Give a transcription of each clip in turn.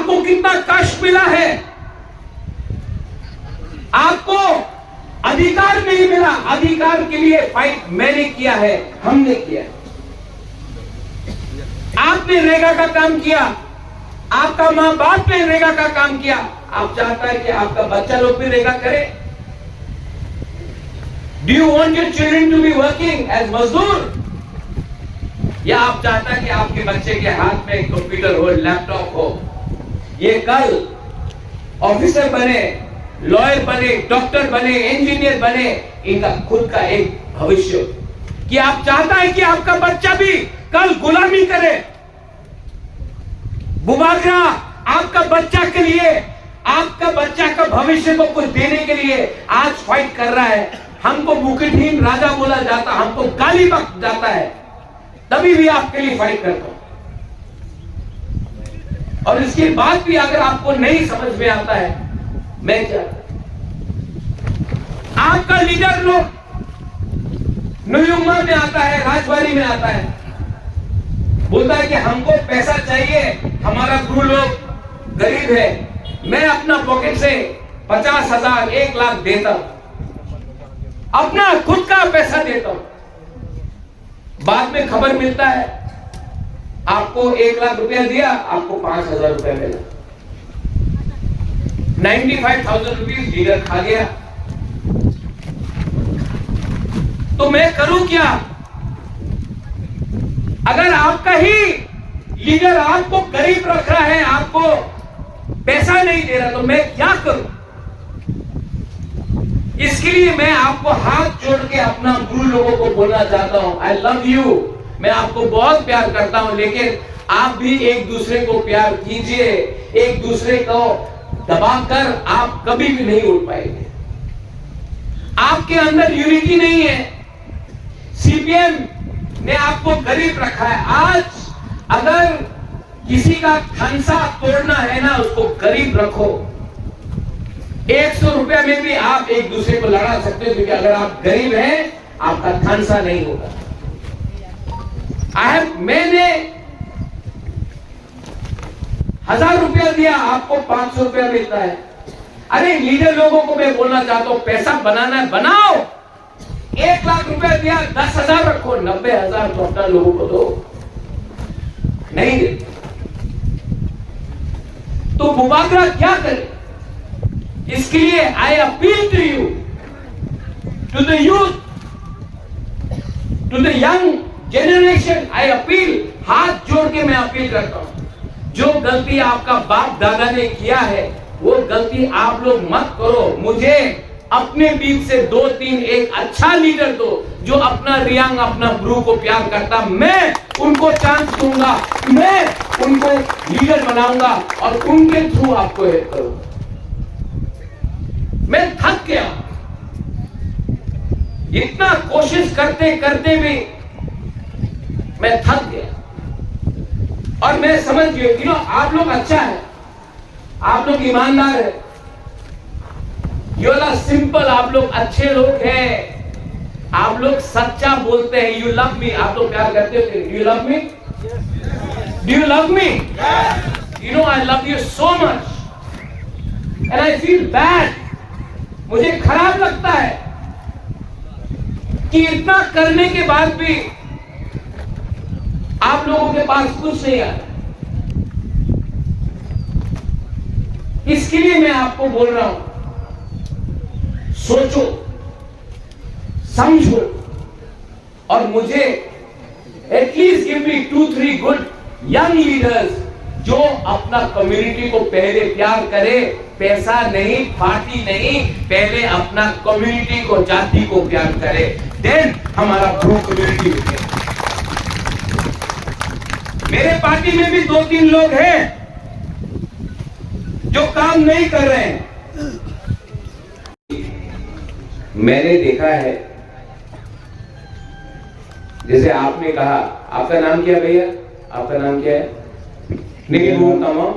आपको कितना कष्ट मिला है, आपको अधिकार नहीं मिला। अधिकार के लिए फाइट मैंने किया है, हमने किया है। आपने रेगा का काम किया, आपका मां बाप ने रेगा का काम किया। आप चाहता है कि आपका बच्चा लोग भी रेगा करे? Do you want your children to be working as मजदूर? या आप चाहता है कि आपके बच्चे के हाथ में कंप्यूटर हो, लैपटॉप हो, ये कल ऑफिसर बने, लॉयर बने, डॉक्टर बने, इंजीनियर बने, इनका खुद का एक भविष्य? कि आप चाहता है कि आपका बच्चा भी कल गुलामी करे? बुबागरा आपका बच्चा के लिए, आपका बच्चा का भविष्य को कुछ देने के लिए आज फाइट कर रहा है। हमको मुकुटहीन राजा बोला जाता, हमको गाली बक जाता है, तभी भी आपके लिए फाइट करता हूं। और इसके बाद भी अगर आपको नहीं समझ में आता है मैं क्या, आपका लीडर लोग न्यूयुमा में आता है, राजबाड़ी में आता है, बोलता है कि हमको पैसा चाहिए, हमारा गुरु लोग गरीब है, मैं अपना पॉकेट से 50,000 1 लाख देता हूं, अपना खुद का पैसा देता हूं। बाद में खबर मिलता है आपको 1 लाख रुपया दिया, आपको 5,000 रुपया मिला। 95,000 रुपीज लीडर खा गया। तो मैं करूं क्या? अगर आपका ही लीडर आपको गरीब रख रहा है, आपको पैसा नहीं दे रहा, तो मैं क्या करूं? इसके लिए मैं आपको हाथ जोड़ के अपना गुरु लोगों को बोलना चाहता हूं, आई लव यू। मैं आपको बहुत प्यार करता हूं, लेकिन आप भी एक दूसरे को प्यार कीजिए। एक दूसरे को दबाकर आप कभी भी नहीं उठ पाएंगे। आपके अंदर यूनिटी नहीं है। सीपीएम ने आपको गरीब रखा है। आज अगर किसी का खंसा तोड़ना है ना, उसको गरीब रखो। 100 रुपया में भी आप एक दूसरे को लड़ा सकते हो, क्योंकि अगर आप गरीब हैं आपका खंसा नहीं होगा। मैंने 1000 रुपया दिया, आपको 500 रुपया मिलता है। अरे लीडर लोगों को मैं बोलना चाहता हूं, पैसा बनाना है बनाओ। 1 लाख रुपया दिया, 10,000 रखो, 90,000 तो अपना लोगों को दो। नहीं दे तो बुबागरा क्या करे? इसके लिए I appeal to you, to the youth, to the young generation, I appeal, हाथ जोड़ के मैं अपील करता हूं, जो गलती आपका बाप दादा ने किया है वो गलती आप लोग मत करो। मुझे अपने बीच से 2-3 एक अच्छा लीडर दो, जो अपना रियांग, अपना गुरु को प्यार करता। मैं उनको चांस दूंगा, मैं उनको लीडर बनाऊंगा और उनके थ्रू आपको हेल्प करूंगा। मैं थक गया, इतना कोशिश करते करते भी मैं थक गया। और मैं समझ गया, आप लोग अच्छा है, आप लोग ईमानदार है, यू आर सिंपल, आप लोग अच्छे लोग हैं, आप लोग सच्चा बोलते हैं। यू लव मी, आप लोग प्यार करते हो। Do you love me? Do you love me? You know I love you so much and I feel bad. मुझे खराब लगता है कि इतना करने के बाद भी आप लोगों के पास कुछ नहीं आता। इसके लिए मैं आपको बोल रहा हूं, सोचो, समझो और मुझे at least give me 2-3 good young leaders जो अपना कम्युनिटी को पहले प्यार करे, पैसा नहीं, पार्टी नहीं, पहले अपना कम्युनिटी को, जाति को प्यार करे, देन हमारा ग्रुप कम्युनिटी होगी। मेरे पार्टी में भी 2-3 लोग हैं जो काम नहीं कर रहे हैं। मैंने देखा है, जैसे आपने कहा, आपका नाम क्या भैया? आपका नाम क्या है? निखिल बोलता हूं।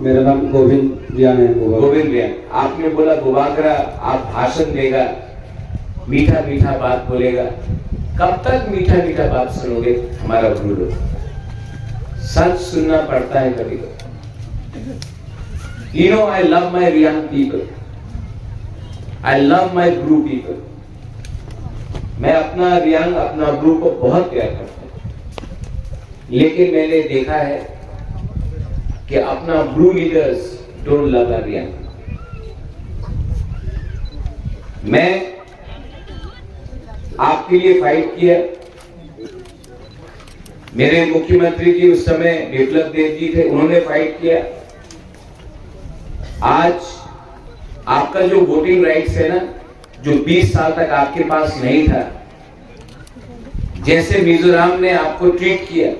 मेरा नाम गोविंद रियान है। गोविंद रियान, आपने बोला बुबागरा आप भाषण देगा, मीठा मीठा बात बोलेगा। कब तक मीठा मीठा बात सुनोगे? हमारा गुरु लोग, सच सुनना पड़ता है कभी कभी। You know, I love my Riyang people. I love my Bru people. मैं अपना रियांग, अपना ब्रू को बहुत प्यार करता हूं, लेकिन मैंने देखा है कि अपना Bru leaders don't love Reang. मैं आपके लिए फाइट किया। मेरे मुख्यमंत्री जी उस समय बिप्लब देव जी थे, उन्होंने फाइट किया। आज आपका जो वोटिंग राइट्स है ना, जो 20 साल तक आपके पास नहीं था, जैसे मिजोरम ने आपको ट्रीट किया,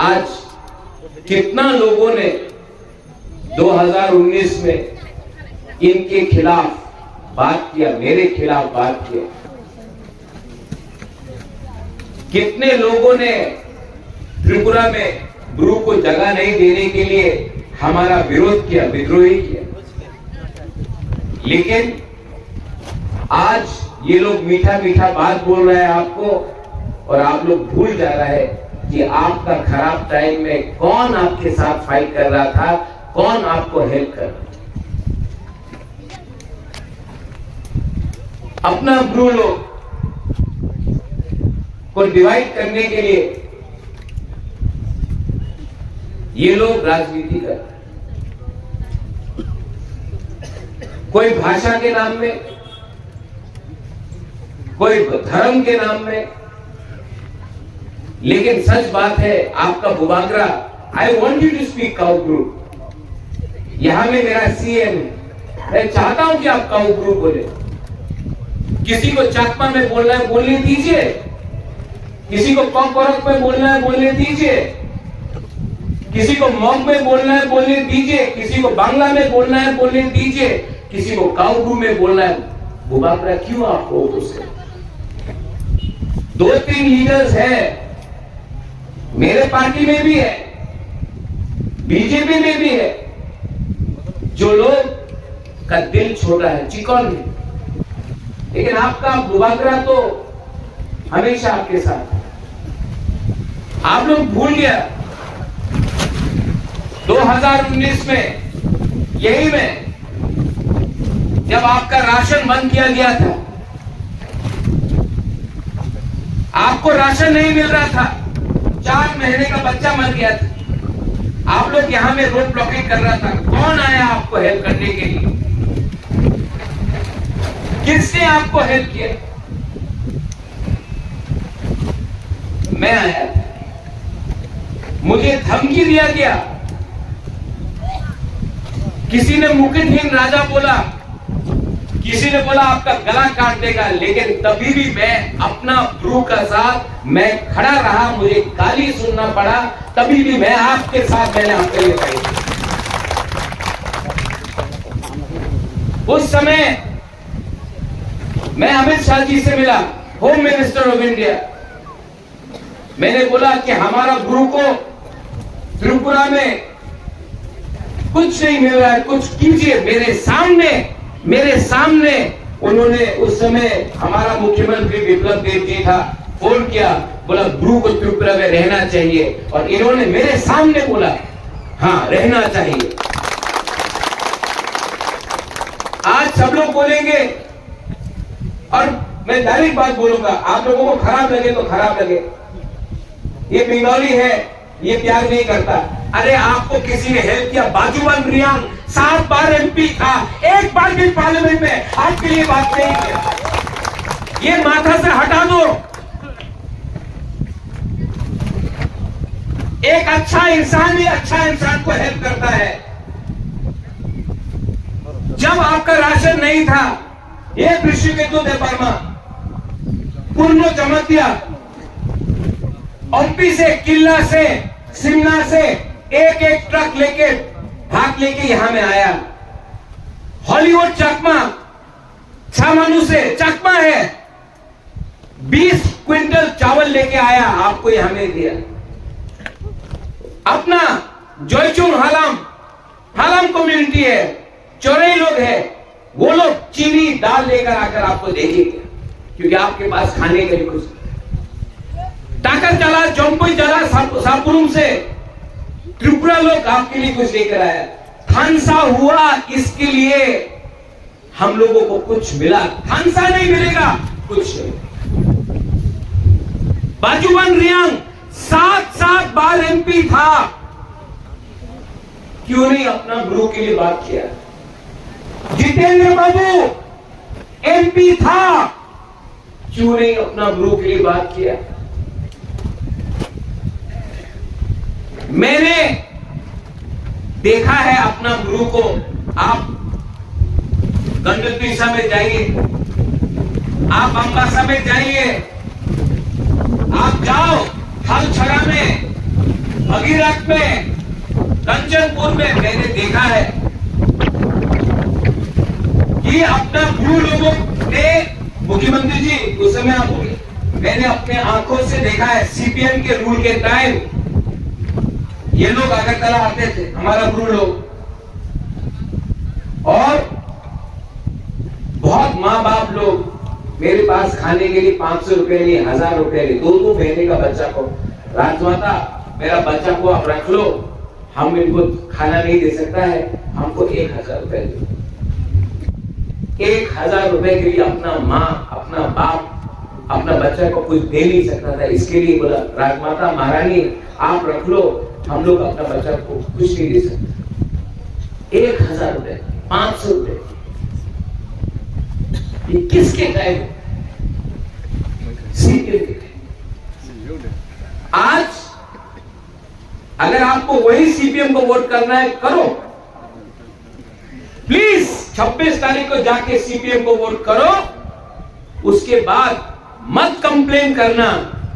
आज कितना लोगों ने 2019 में इनके खिलाफ बात किया, मेरे खिलाफ बात किया। कितने लोगों ने त्रिपुरा में ब्रू को जगह नहीं देने के लिए हमारा विरोध किया, विद्रोही किया। लेकिन आज ये लोग मीठा मीठा बात बोल रहे हैं आपको, और आप लोग भूल जा रहे हैं कि आपका खराब टाइम में कौन आपके साथ फाइट कर रहा था, कौन आपको हेल्प कर रहा था। अपना ब्रू लोग को डिवाइड करने के लिए ये लोग राजनीति कर रहे हैं, कोई भाषा के नाम में, कोई धर्म के नाम में। लेकिन सच बात है, आपका बुबागरा, I want you to speak Kau Bru. यहां में मेरा सीएम है, मैं चाहता हूं कि आप काउ ब्रू बोले। किसी को चाकमा में बोलना है बोलने दीजिए, किसी को कॉकरोच में बोलना है बोलने दीजिए, किसी को मॉग में बोलना है बोलने दीजिए, किसी को बांग्ला में बोलना है बोलने दीजिए, किसी को काउब्रू में बोलना है। बुबागरा क्यों आपको उससे? 2-3 लीडर्स हैं, मेरे पार्टी में भी है, बीजेपी में भी है, जो लोग का दिल छोटा है, चिकन में। लेकिन आपका बुबागरा तो हमेशा आपके साथ। आप लोग भूल गया 2019 में, यही में जब आपका राशन बंद किया गया था, आपको राशन नहीं मिल रहा था, 4 महीने का बच्चा मर गया था, आप लोग यहां में रोड ब्लॉकिंग कर रहा था। कौन आया आपको हेल्प करने के लिए? किसने आपको हेल्प किया? मैं आया, मुझे धमकी दिया गया, किसी ने मुकुटहीन राजा बोला, किसी ने बोला आपका गला काट देगा। लेकिन तभी भी मैं अपना ब्रू का साथ मैं खड़ा रहा, मुझे गाली सुनना पड़ा, तभी भी मैं आपके साथ, मैंने आपके लिए कही। उस समय मैं अमित शाह जी से मिला, होम मिनिस्टर ऑफ इंडिया। मैंने बोला कि हमारा ब्रू को त्रिपुरा में कुछ नहीं मिल रहा है, कुछ कीजिए। मेरे सामने उन्होंने, उस समय हमारा मुख्यमंत्री बिप्लब देव जी था, फोन किया, बोला ब्रू को त्रिपुरा में रहना चाहिए, और इन्होंने मेरे सामने बोला हाँ रहना चाहिए। आज सब लोग बोलेंगे, और मैं डायरेक्ट बात बोलूंगा, आप लोगों को खराब लगे तो खराब लगे, ये बंगाली है, ये प्यार नहीं करता। अरे आपको किसी ने हेल्प किया? बाजूबंद रियांग 7 बार एमपी था, एक बार भी पार्लियामेंट में आपके लिए बात नहीं किया। ये माथा से हटा दो। एक अच्छा इंसान भी अच्छा इंसान को हेल्प करता है। जब आपका राशन नहीं था, ये कृषि के तो देपारमा पूर्ण चमक दिया, ओपी से, किला से, सिमना से एक ट्रक लेके भाग लेके यहां में आया। हॉलीवुड चकमा छामानू से चकमा है, 20 क्विंटल चावल लेके आया, आपको यहां में दिया। अपना जोईचुंग हालाम कम्युनिटी है, चौरे लोग है, वो लोग चीनी दाल लेकर आकर आपको देंगे, क्योंकि आपके पास खाने के लिए कुछ। टाकर चला, जम्पुई चला, सापुरुम से त्रिपुरा त्रिपुरा लोग आपके लिए कुछ लेकर आया, खानसा हुआ इसके लिए हम लोगों को कुछ मिला, खानसा नहीं मिलेगा कुछ नहीं। बाजूबन रियांग 7 बार एमपी था, क्यों नहीं अपना गुरु के लिए बात किया? जितेंद्र बाबू एमपी था, क्यों नहीं अपना गुरु के लिए बात किया? मैंने देखा है अपना गुरु को। आप गंडतीसा में जाइए, आप अंबासा में जाइए, आप जाओ हलछड़ा में, भगीरथ में, कंचनपुर में, मैंने देखा है कि अपना गुरु लोगों ने, मुख्यमंत्री जी उस समय आप होंगे, मैंने अपने आंखों से देखा है सीपीएम के रूल के टाइम ये लोग अगरतला आते थे, हमारा गुरु लोग, और बहुत माँ बाप लोग मेरे पास खाने के लिए 500 रुपए लिए, 1000 रुपए लिए, 2 महीने का बच्चा को, राजमाता मेरा बच्चा को आप रख लो, हम इनको खाना नहीं दे सकता है, हमको 1000 रुपए दो। 1000 रुपए के लिए अपना माँ, अपना बाप, अपना बच्चा को कुछ दे नहीं सकता था, इसके लिए बोला राजमाता महारानी आप रख लो, हम लोग अपना बच्चा को कुछ नहीं दे सकते। 1000 रुपए, 500 रुपए, ये किसके टाइम? सीपीएम के टाइम। आज अगर आपको वही सीपीएम को वोट करना है, करो प्लीज, 26 तारीख को जाके सीपीएम को वोट करो। उसके बाद मत कंप्लेन करना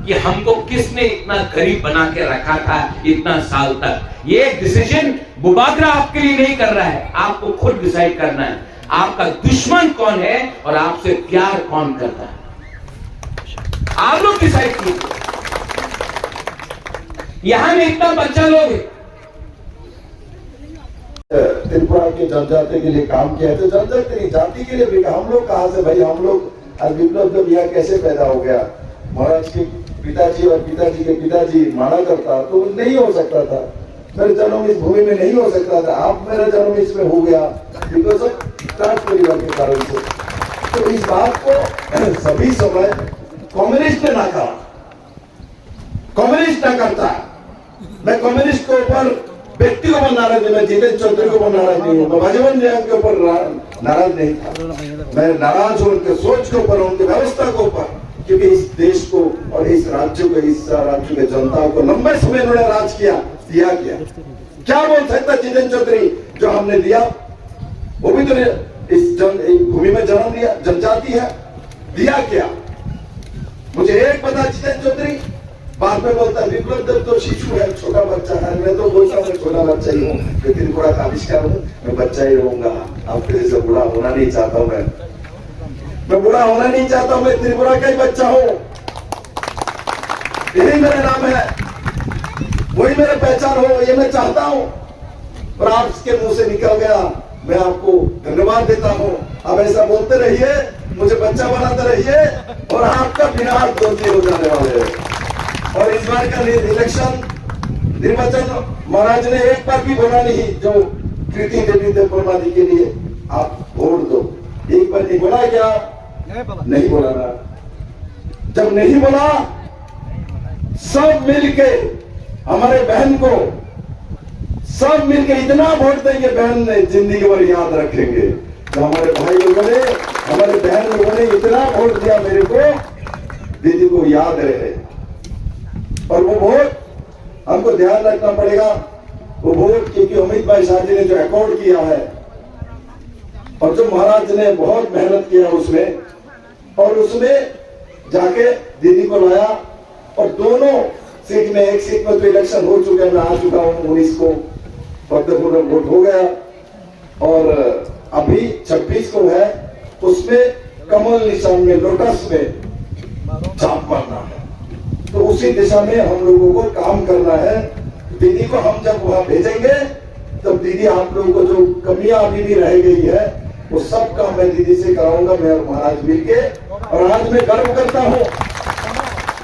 कि हमको किसने इतना गरीब बना के रखा था इतना साल तक। ये डिसीजन बुबागरा आपके लिए नहीं कर रहा है, आपको खुद डिसाइड करना है आपका दुश्मन कौन है और आपसे प्यार कौन करता है। आप लोग डिसाइड कीजिए। यहां में इतना बच्चा लोग त्रिपुरा के जनजाति के लिए काम किया है, तो जनजाति जाति के लिए भी हम लोग कहां से भाई, हम लोग आज विप्लव जब यह कैसे पैदा हो गया? महाराज के पिताजी और पिताजी के पिताजी माना करता तो नहीं हो सकता था, मेरा जन्म इस भूमि में नहीं हो सकता था, आप मेरा जन्म इसमें हो गया बिकॉज ऑफ ट्रांस परिवार के कारण से। तो इस बात को सभी समय कम्युनिस्ट ने ना कहा, कम्युनिस्ट ना करता। मैं कम्युनिस्ट के ऊपर व्यक्ति को पर नाराज नहीं, मैं जितेंद्र चौधरी को पर नाराज नहीं हूँ, मैं बाजूबन रियांग के ऊपर नाराज नहीं था, मैं नाराज हूँ उनके सोच के ऊपर, उनकी व्यवस्था के ऊपर, क्योंकि इस देश को और इस राज्य को, इस राज्य के जनता को लंबे समय उन्होंने राज किया, दिया किया। क्या बोल सकता जितेंद्र चौधरी जो हमने दिया? वो भी तो इस भूमि में जन्म लिया, जनजाति है, दिया क्या? मुझे एक पता, जितेंद्र चौधरी बाद में बोलता विप्लव देव तो शिशु है, छोटा बच्चा है, मैं तो बोलता हूँ छोटा बच्चा ही हूँ, मैं त्रिपुरा का आविष्कार हूँ, मैं बच्चा ही रहूंगा, आपके जैसे बूढ़ा होना नहीं चाहता हूँ, मैं बूढ़ा होना नहीं चाहता हूँ, मैं त्रिपुरा का ही बच्चा हूँ, यही मेरा नाम है, वही मेरा पहचान हो, ये मैं चाहता हूँ। और आपके मुंह से निकल गया, मैं आपको धन्यवाद देता हूँ। आप ऐसा बोलते रहिए, मुझे बच्चा बनाते रहिए, और आपका विनाश दोषी हो जाने वाले हैं। और इस बार का इलेक्शन निर्वाचन महाराज ने एक बार भी बोला नहीं, जो कृति देवी देवपर्मा जी के लिए आप वोट दो, एक बार नहीं बोला क्या? नहीं बोला ना। जब नहीं बोला, सब मिलके हमारे बहन को, सब मिलके इतना वोट देंगे, बहन ने जिंदगी भर याद रखेंगे। तो हमारे भाई लोगों ने, हमारे बहन लोगों ने इतना वोट दिया मेरे को, दीदी को याद रहे। और वो वोट हमको ध्यान रखना पड़ेगा, वो वोट क्योंकि अमित भाई शाह जी ने जो अकॉर्ड किया है, और जो महाराज ने बहुत मेहनत किया उसमें, और उसमें जाके दीदी को लाया, और दोनों सीट में, एक सीट में तो इलेक्शन हो चुके हैं, मैं आ चुका हूं 19 को, फतेहपुर में वोट हो गया, और अभी 26 को है, उसमें कमल निशान में, लोटस में छाप मारना है। तो उसी दिशा में हम लोगों को काम करना है। दीदी को हम जब वहां भेजेंगे, तब दीदी आप लोगों को जो कमियां अभी भी रह गई है, वो सब काम मैं दीदी से कराऊंगा, मैं और महाराज मिलके। और आज मैं गर्व करता हूं,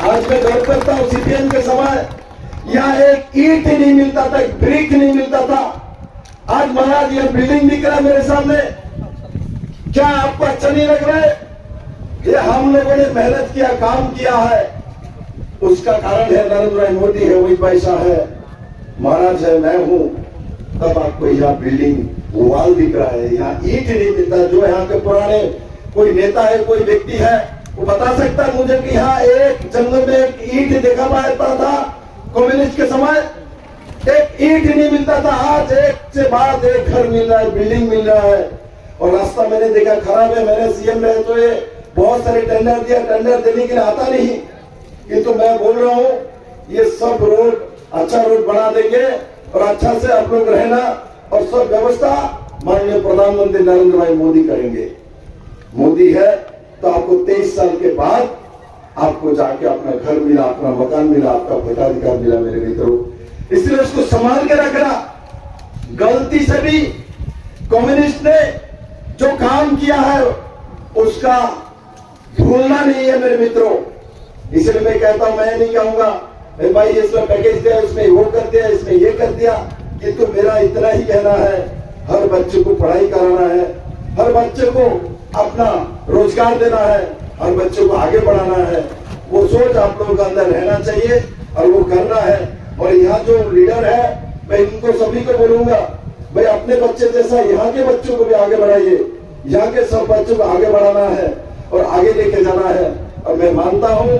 आज मैं गर्व करता हूं, सीपीएम के समय यहाँ एक ईंट नहीं मिलता था, एक ब्रिक नहीं मिलता था। आज महाराज यह बिल्डिंग दिख रहा है मेरे सामने, क्या आपको अच्छा नहीं लग रहा है? ये हम लोगों ने मेहनत किया, काम किया है, उसका कारण है नरेंद्र भाई मोदी है, वही पैसा है, महाराज है, मैं हूं। तब आपको यहाँ बिल्डिंग वॉल दिख रहा है, यहाँ ईंट नहीं मिलता। जो यहाँ के पुराने कोई नेता है, कोई व्यक्ति है, वो बता सकता है मुझे कि यहाँ एक जंगल में एक ईंट देखा पाता था कम्युनिस्ट के समय? एक ईंट नहीं मिलता था। आज एक से बाद एक घर मिल रहा है, बिल्डिंग मिल रहा है। और रास्ता मैंने देखा खराब है, मैंने सीएम रहे तो ये बहुत सारे टेंडर दिया, टेंडर देने के लिए आता नहीं, किंतु मैं बोल रहा हूँ ये सब रोड अच्छा रोड बना देंगे और अच्छा से आप लोग रहना, और सब व्यवस्था माननीय प्रधानमंत्री नरेंद्र भाई मोदी करेंगे। मोदी है तो आपको 23 साल के बाद आपको जाके अपना घर मिला, अपना मकान मिला, आपका भोटाधिकार मिला मेरे मित्रों। इसलिए उसको संभाल के रखना। गलती से भी कम्युनिस्ट ने जो काम किया है उसका भूलना नहीं है मेरे मित्रों। इसलिए मैं कहता हूं, मैं नहीं कहूंगा भाई इसमें पैकेज दिया, इसमें वो कर दिया, इसमें ये कर दिया, किंतु मेरा इतना ही कहना है, हर बच्चे को पढ़ाई कराना है, हर बच्चे को अपना रोजगार देना है, हर बच्चे को आगे बढ़ाना है। वो सोच आप लोगों के अंदर रहना चाहिए और वो करना है। और यहाँ जो लीडर है, मैं इनको सभी को बोलूंगा, भाई अपने बच्चे जैसा यहाँ के बच्चों को भी आगे बढ़ाइए। यहाँ के सब बच्चों को आगे बढ़ाना है और आगे लेके जाना है। और मैं मानता हूँ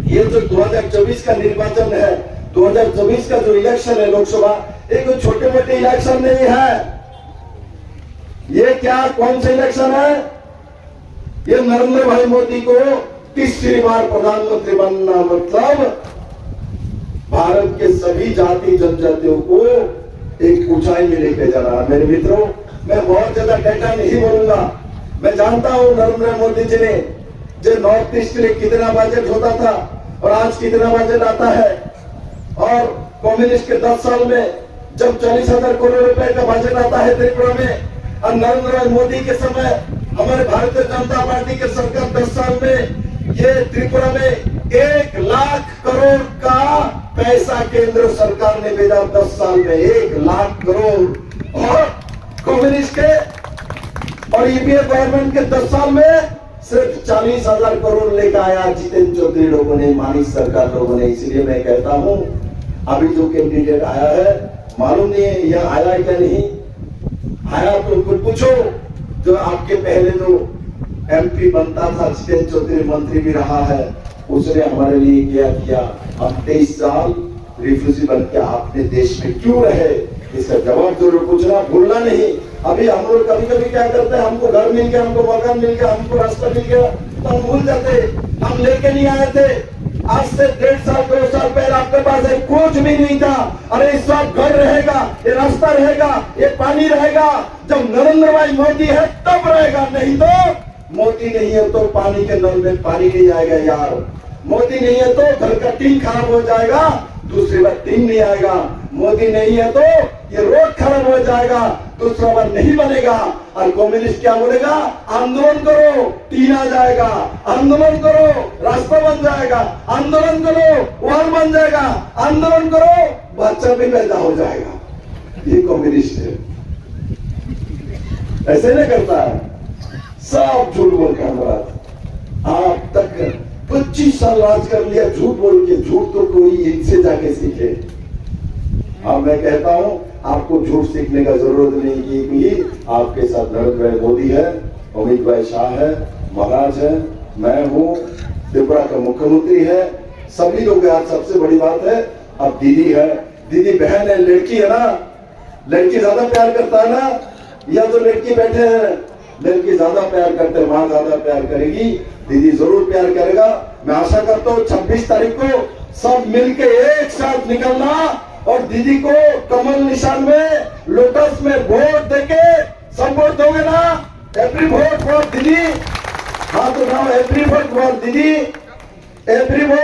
ये जो 2024 का निर्वाचन है, 2024 का जो इलेक्शन है लोकसभा, ये कोई छोटे मोटे इलेक्शन नहीं है। ये क्या कौन सा इलेक्शन है? ये नरेंद्र भाई मोदी को तीसरी बार प्रधानमंत्री बनना मतलब भारत के सभी जाति जनजातियों को एक ऊंचाई में लेके जाना है। मेरे मित्रों, मैं बहुत ज्यादा डेटा नहीं बोलूंगा। मैं जानता हूं नरेंद्र मोदी जी ने जो नॉर्थ ईस्ट के लिए कितना बजट होता था और आज कितना बजट आता है। और कम्युनिस्ट के 10 साल में जब 40,000 करोड़ रुपए का बजट आता है त्रिपुरा में, और नरेंद्र मोदी के समय हमारे भारतीय जनता पार्टी के सरकार 10 साल में ये त्रिपुरा में 1 लाख करोड़ का पैसा केंद्र सरकार ने भेजा। 10 साल में 1 लाख करोड़। और कम्युनिस्ट के और यूपीए गवर्नमेंट के 10 साल में सिर्फ 40,000 करोड़ लेकर आया जितेंद्र चौधरी लोगों ने, मानिक सरकार लोगों ने। इसलिए मैं कहता हूं अभी जो कैंडिडेट आया है, मालूम नहीं है यह आया है क्या नहीं आया, तो कुछ पूछो। जो आपके पहले जो एमपी बनता था जितेंद्र चौधरी मंत्री भी रहा है, उसने हमारे लिए क्या किया। हम 23 साल रिफ्यूजी बन के आपने देश में क्यों रहे, इसका जवाब जरूर पूछना, भूलना नहीं। अभी हम लोग कभी कभी क्या करते हैं, हमको घर मिल गया, हमको मकान मिल गया, हमको रास्ता मिल गया, तो हम भूल जाते हम लेके नहीं आए थे। आज से 1.5 साल 2 साल पहले आपके पास एक कुछ भी नहीं था। अरे इस वक्त घर रहेगा, ये रास्ता रहेगा, ये पानी रहेगा। जब नरेंद्र भाई मोदी है तब रहेगा, नहीं तो मोदी नहीं है तो पानी के नल में पानी नहीं आएगा यार। मोदी नहीं है तो घर का टीन खराब हो जाएगा, दूसरी बार टीन नहीं आएगा। मोदी नहीं है तो ये रोड खराब हो जाएगा, दूसरा बार नहीं बनेगा। और कम्युनिस्ट क्या बोलेगा, आंदोलन करो टीन आ जाएगा, आंदोलन करो रास्ता बन जाएगा, आंदोलन करो वॉल बन जाएगा, आंदोलन करो बच्चा भी पैदा हो जाएगा। ये कम्युनिस्ट है, ऐसे नहीं करता है, सब झूठ बोल के महाराज। आप तक 25 साल राज कर लिया झूठ बोल के। झूठ तो कोई इनसे जाके सीखे। अब मैं कहता हूं आपको झूठ सीखने का जरूरत नहीं, क्योंकि आपके साथ नरेंद्र भाई मोदी है, अमित भाई शाह है, महाराज है, मैं हूं, त्रिपुरा का मुख्यमंत्री है, सभी लोग। आज सबसे बड़ी बात है, अब दीदी है, दीदी बहन है, लड़की है ना, लड़की ज्यादा प्यार करता है ना, या तो लड़की बैठे हैं, लड़की ज्यादा प्यार करते हैं, मां ज्यादा प्यार करेगी, दीदी जरूर प्यार करेगा। मैं आशा करता हूँ 26 तारीख को सब मिलके एक साथ निकलना और दीदी को कमल निशान में, लोटस में वोट देके सब वोट दोगे ना। एवरी वोट फॉर दीदी, हाँ तो नाउ एवरी वोट फॉर दीदी, एवरी वोट